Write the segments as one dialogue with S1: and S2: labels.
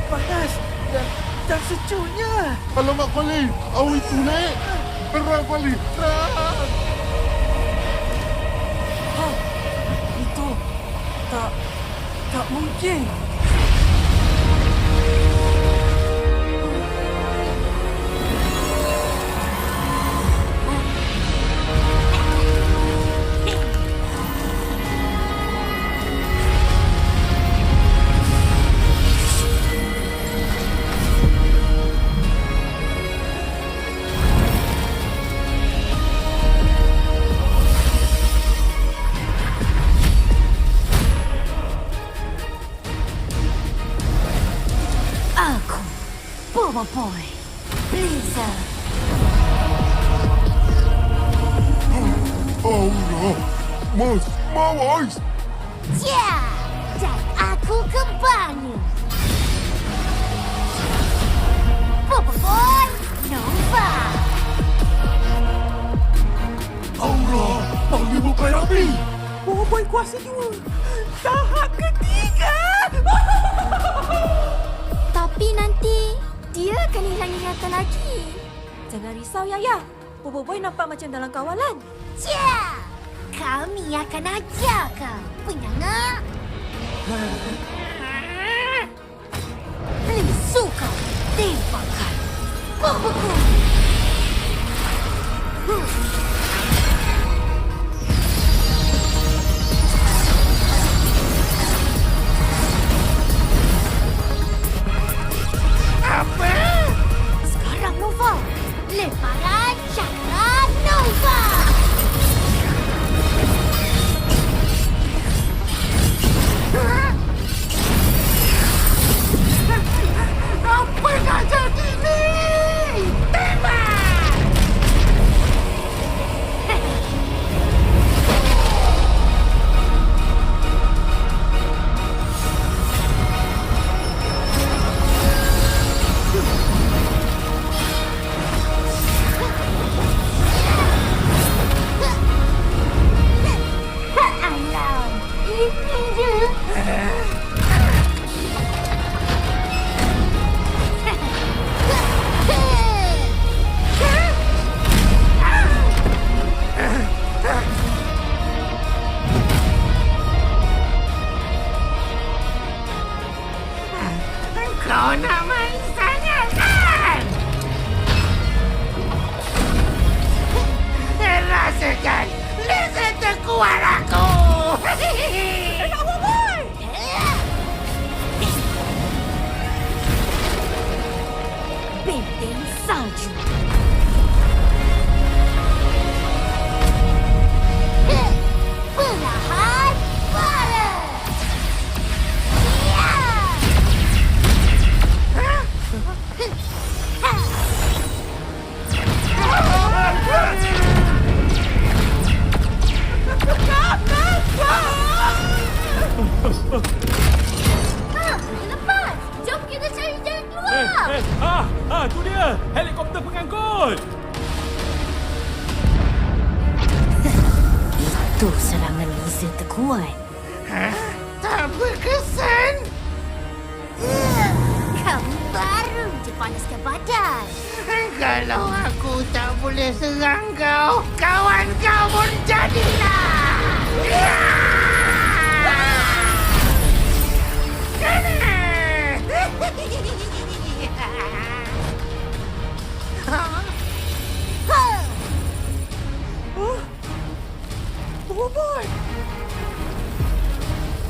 S1: Panas dan sejuknya.
S2: Alamak, Kuali. Awan itu naik. Terang, Kuali. Terang.
S1: Itu tak mungkin.
S3: Boy, Blizzard.
S2: Allah. Mas, mawas.
S3: Ya, dan aku kembali. Boy Nova.
S2: Allah, panggil bukan api.
S1: Boy kuasa 2. Tahap ketiga.
S3: Tapi nanti dia akan hilang ingatan lagi. Jangan risau, Yaya. Boy nampak macam dalam kawalan. Ya, kami akan ajar kau, penyangak. Lisu kau, tembakan. Boboiboy.
S1: Apa?
S3: Sekarang Nova. Lemparan cakra Nova.
S1: Apa nak jadi ni? Tembak!
S3: Alam, ini je.
S1: Kau nak main sangat kan? Rasakan lezat terkuat aku.
S3: Benteng salju. Perlahan barat. Ya. Lepas. Jom kita cari jalan keluar.
S4: Tu dia. Helikopter pengangkut.
S3: Itu serangan laser terkuat.
S1: Tak berkesan.
S3: Kamu baru je panaskan badan.
S1: Kalau aku tak boleh serang kau, kawan kau pun jadilah. Boy.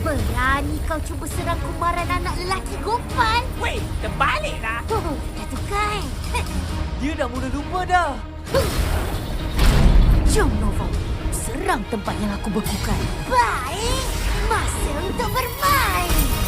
S3: Berani kau cuba serang kumaran anak lelaki gopan?
S1: Weh, terbaliklah.
S3: Dah tukar.
S1: Dia dah mula lupa dah.
S3: Jom Nova, serang tempat yang aku bekukan. Baik, masa untuk bermain.